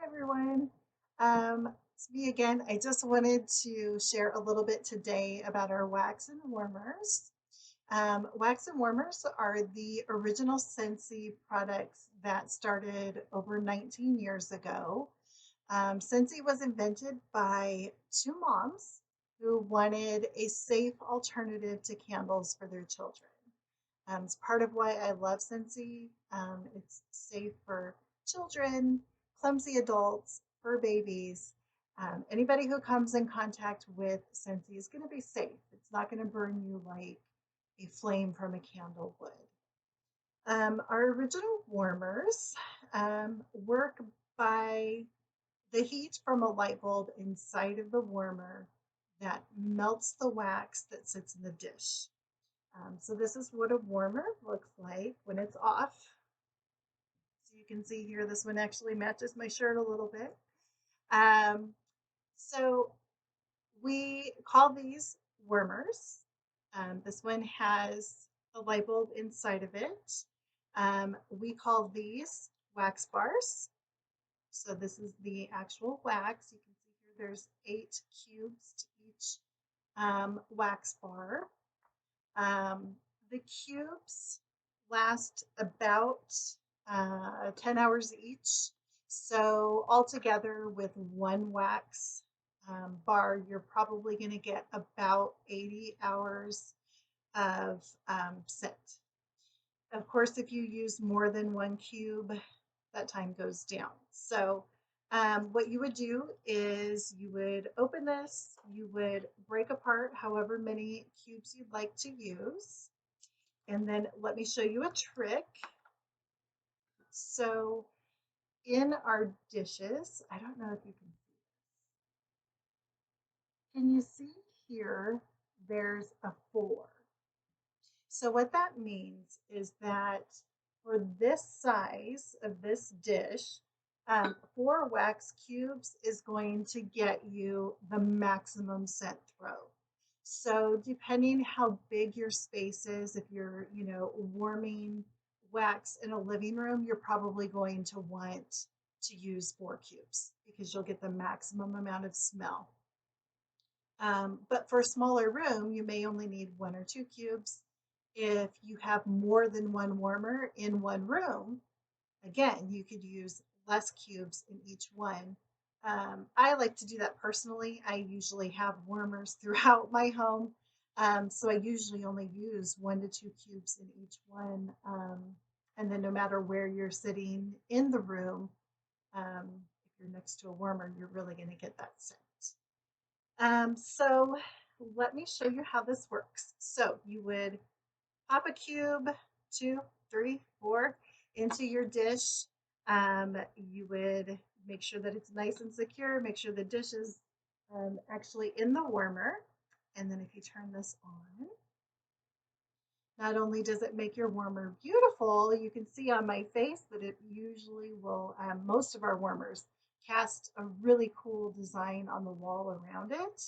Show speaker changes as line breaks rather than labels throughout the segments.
Hi everyone. It's me again. I just wanted to share a little bit today about our wax and warmers. Wax and warmers are the original Scentsy products that started over 19 years ago. Scentsy was invented by two moms who wanted a safe alternative to candles for their children. It's part of why I love Scentsy. It's safe for children, clumsy adults, for babies. Anybody who comes in contact with Scentsy is going to be safe. It's not going to burn you like a flame from a candle would. Our original warmers work by the heat from a light bulb inside of the warmer that melts the wax that sits in the dish. So this is what a warmer looks like when it's off. So you can see here, this one actually matches my shirt a little bit. Um, so we call these warmers. This one has a light bulb inside of it. We call these wax bars. So this is the actual wax. You can see here there's 8 cubes to each wax bar. Um, the cubes last about 10 hours each. So altogether with one wax bar, you're probably going to get about 80 hours of scent. Of course, if you use more than one cube, that time goes down. So what you would do is you would open this, you would break apart however many cubes you'd like to use. And then let me show you a trick. So in our dishes, I don't know if you can you see here, there's a 4. So what that means is that for this size of this dish, 4 wax cubes is going to get you the maximum scent throw. So depending how big your space is, if you're, warming wax in a living room, you're probably going to want to use 4 cubes because you'll get the maximum amount of smell. But for a smaller room, you may only need 1 or 2 cubes. If you have more than one warmer in one room, again, you could use less cubes in each one. I like to do that personally. I usually have warmers throughout my home. So I usually only use 1 to 2 cubes in each one. And then no matter where you're sitting in the room, if you're next to a warmer, you're really going to get that scent. So let me show you how this works. So you would pop a cube, 2, 3, 4 into your dish. You would make sure that it's nice and secure. Make sure the dish is actually in the warmer. And then if you turn this on, not only does it make your warmer beautiful, you can see on my face that it usually will, most of our warmers cast a really cool design on the wall around it.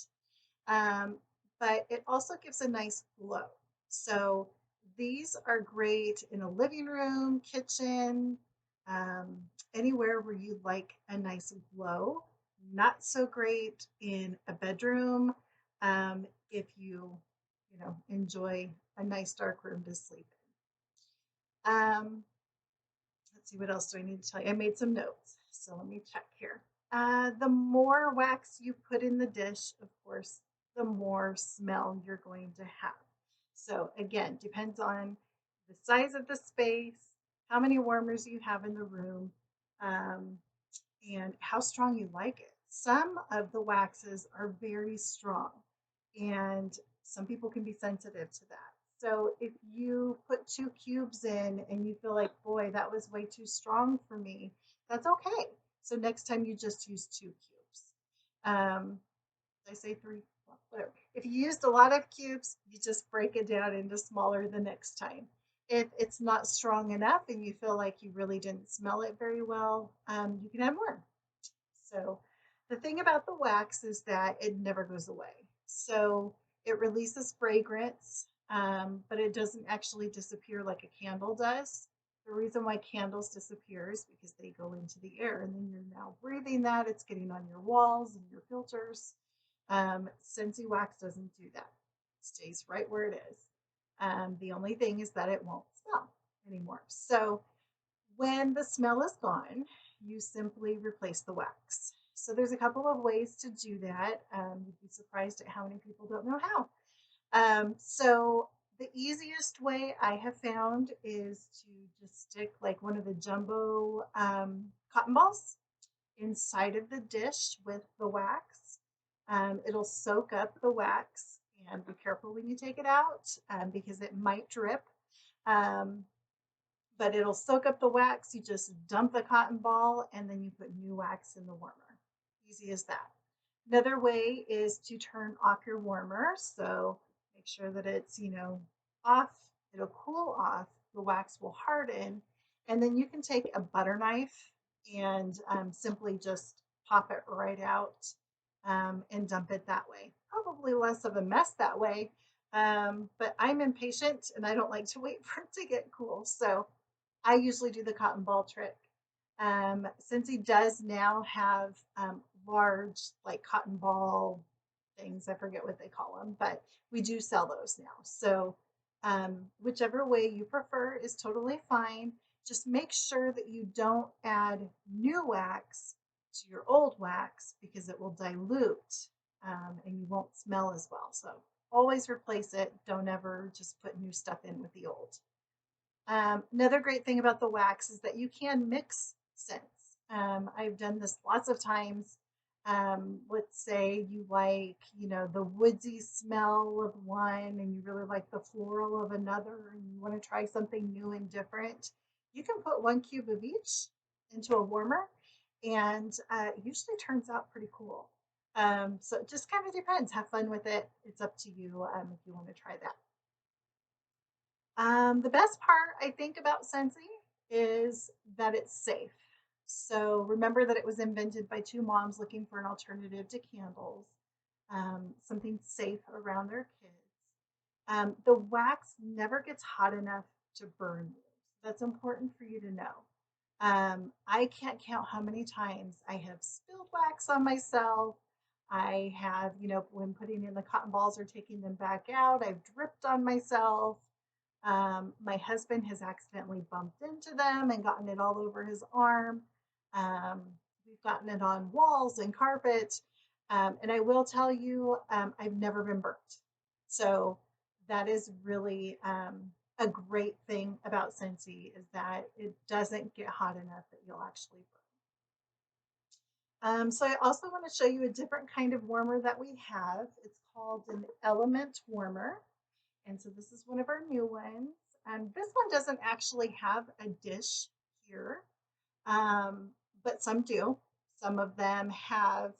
Um, but it also gives a nice glow. So these are great in a living room, kitchen, um, anywhere where you like a nice glow. Not so great in a bedroom if you enjoy a nice dark room to sleep in. Let's see, what else do I need to tell you? I made some notes, so let me check here. The more wax you put in the dish, of course, the more smell you're going to have. So again, depends on the size of the space, how many warmers you have in the room, um, and how strong you like it. Some of the waxes are very strong, and some people can be sensitive to that. So if you put 2 cubes in and you feel like, boy, that was way too strong for me, that's okay. So next time you just use 2 cubes. Did I say 3? Well, whatever. If you used a lot of cubes, you just break it down into smaller the next time. If it's not strong enough and you feel like you really didn't smell it very well, you can add more. So the thing about the wax is that it never goes away. So it releases fragrance, but it doesn't actually disappear like a candle does. The reason why candles disappear is because they go into the air and then you're now breathing that. It's getting on your walls and your filters. Scentsy wax doesn't do that. It stays right where it is. The only thing is that it won't smell anymore. So when the smell is gone, you simply replace the wax. So there's a couple of ways to do that. You'd be surprised at how many people don't know how. So the easiest way I have found is to just stick like one of the jumbo cotton balls inside of the dish with the wax. It'll soak up the wax, and be careful when you take it out because it might drip. Um, but it'll soak up the wax. You just dump the cotton ball and then you put new wax in the warmer. Easy as that. Another way is to turn off your warmer. So make sure that it's, off. It'll cool off. The wax will harden. And then you can take a butter knife and simply just pop it right out and dump it that way. Probably less of a mess that way. But I'm impatient and I don't like to wait for it to get cool. So I usually do the cotton ball trick. Since he does now have large, like cotton ball things, I forget what they call them, but we do sell those now. So, whichever way you prefer is totally fine. Just make sure that you don't add new wax to your old wax because it will dilute and you won't smell as well. So, always replace it. Don't ever just put new stuff in with the old. Another great thing about the wax is that you can mix scents. I've done this lots of times. Let's say you like, the woodsy smell of one and you really like the floral of another and you want to try something new and different. You can put 1 cube of each into a warmer and it usually turns out pretty cool. So it just kind of depends. Have fun with it. It's up to you if you want to try that. The best part I think about Scentsy is that it's safe. So remember that it was invented by two moms looking for an alternative to candles, something safe around their kids. The wax never gets hot enough to burn you. That's important for you to know. I can't count how many times I have spilled wax on myself. I have, when putting in the cotton balls or taking them back out, I've dripped on myself. My husband has accidentally bumped into them and gotten it all over his arm. Um, we've gotten it on walls and carpet. And I will tell you, I've never been burnt. So that is really a great thing about Scentsy is that it doesn't get hot enough that you'll actually burn. So I also want to show you a different kind of warmer that we have. It's called an element warmer. And so this is one of our new ones. This one doesn't actually have a dish here, um, but some do. Some of them have,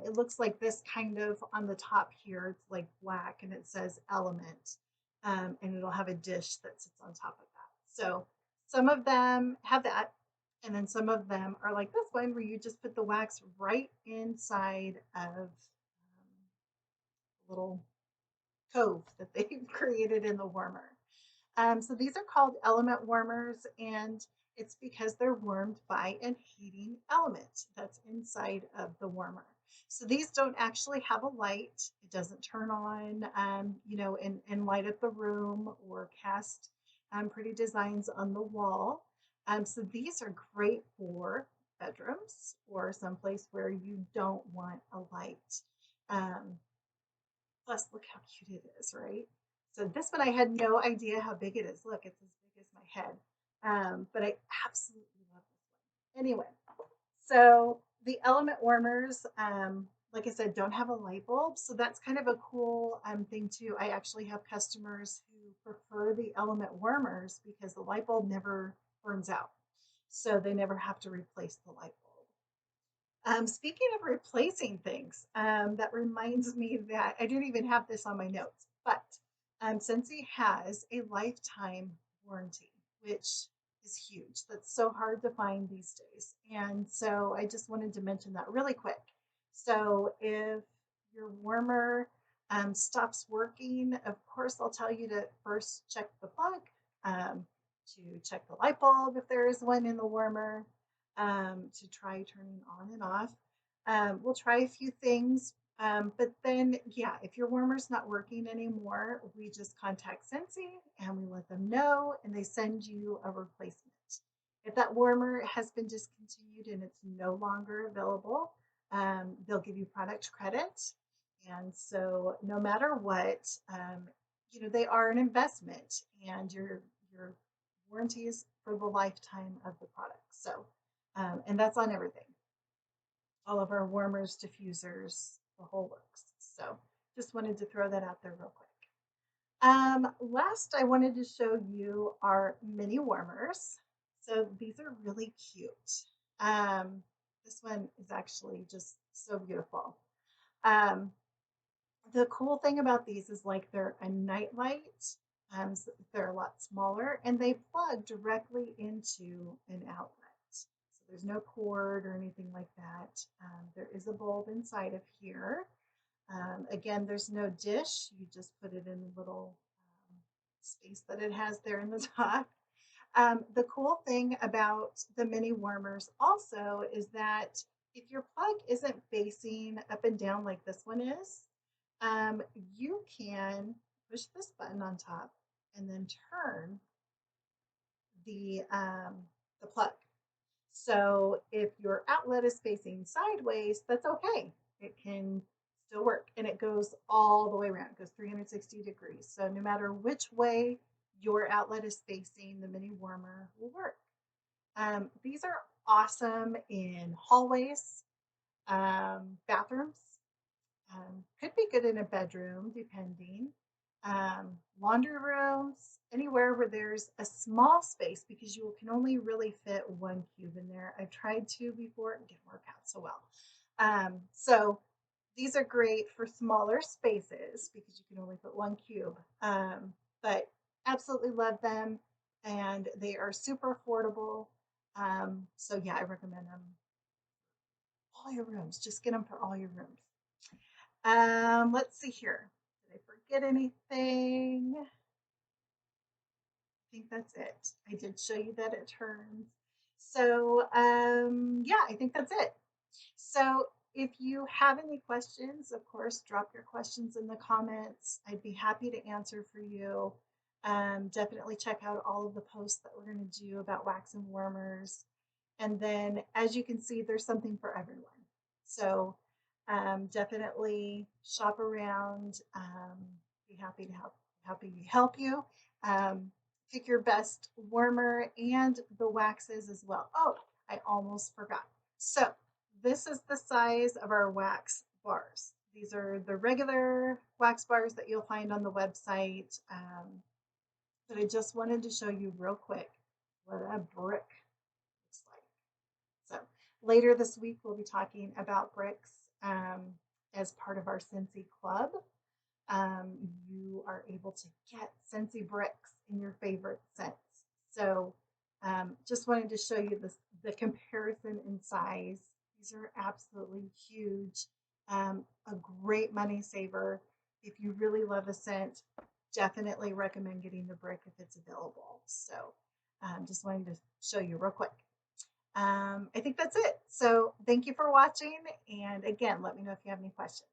it looks like this kind of on the top here. It's like black and it says element. And it'll have a dish that sits on top of that. So some of them have that. And then some of them are like this one where you just put the wax right inside of a little cove that they've created in the warmer. So these are called element warmers, and it's because they're warmed by a heating element that's inside of the warmer. So these don't actually have a light. It doesn't turn on, and light up the room or cast pretty designs on the wall. So these are great for bedrooms or someplace where you don't want a light. Um, Plus, look how cute it is, right? So this one, I had no idea how big it is. Look, it's as big as my head. But I absolutely love this one. Anyway, so the element warmers, like I said, don't have a light bulb. So that's kind of a cool thing too. I actually have customers who prefer the element warmers because the light bulb never burns out. So they never have to replace the light bulb. Speaking of replacing things, that reminds me that I didn't even have this on my notes, but Scentsy has a lifetime warranty, which is huge. That's so hard to find these days. And so I just wanted to mention that really quick. So if your warmer stops working, of course, I'll tell you to first check the plug, um, to check the light bulb if there is one in the warmer, to try turning on and off. We'll try a few things, but then, yeah, if your warmer's not working anymore, we just contact Scentsy and we let them know, and they send you a replacement. If that warmer has been discontinued and it's no longer available, they'll give you product credit. And so, no matter what, they are an investment, and your warranty is for the lifetime of the product. So, and that's on everything, all of our warmers, diffusers, the whole works. So, just wanted to throw that out there real quick. Last, I wanted to show you our mini warmers. So these are really cute. Um, this one is actually just so beautiful. Um, the cool thing about these is like they're a nightlight. So they're a lot smaller and they plug directly into an outlet. So there's no cord or anything like that. There is a bulb inside of here. Again, there's no dish. You just put it in the little space that it has there in the top. The cool thing about the mini warmers also is that if your plug isn't facing up and down like this one is, um, you can push this button on top and then turn the plug. So if your outlet is facing sideways, that's okay. It can still work, and it goes all the way around. It goes 360 degrees. So no matter which way your outlet is facing, the mini warmer will work. These are awesome in hallways, bathrooms, could be good in a bedroom, depending. Laundry rooms, anywhere where there's a small space, because you can only really fit one cube in there. I've tried two before, it didn't work out so well. So these are great for smaller spaces because you can only put one cube. But absolutely love them, and they are super affordable. So yeah, I recommend them. All your rooms, just get them for all your rooms. Let's see here. Did I forget anything? I think that's it. I did show you that it turns. So yeah, I think that's it. So if you have any questions, of course, drop your questions in the comments. I'd be happy to answer for you. Definitely check out all of the posts that we're going to do about wax and warmers. And then, as you can see, there's something for everyone. So definitely shop around. Be happy to help you. Um, Pick your best warmer and the waxes as well. Oh, I almost forgot. So this is the size of our wax bars. These are the regular wax bars that you'll find on the website. But I just wanted to show you real quick what a brick looks like. So later this week, we'll be talking about bricks as part of our Scentsy Club. Um, you are able to get Scentsy bricks in your favorite scents. So just wanted to show you the comparison in size. These are absolutely huge. A great money saver. If you really love a scent, definitely recommend getting the brick if it's available. So just wanted to show you real quick. I think that's it. So thank you for watching. And again, let me know if you have any questions.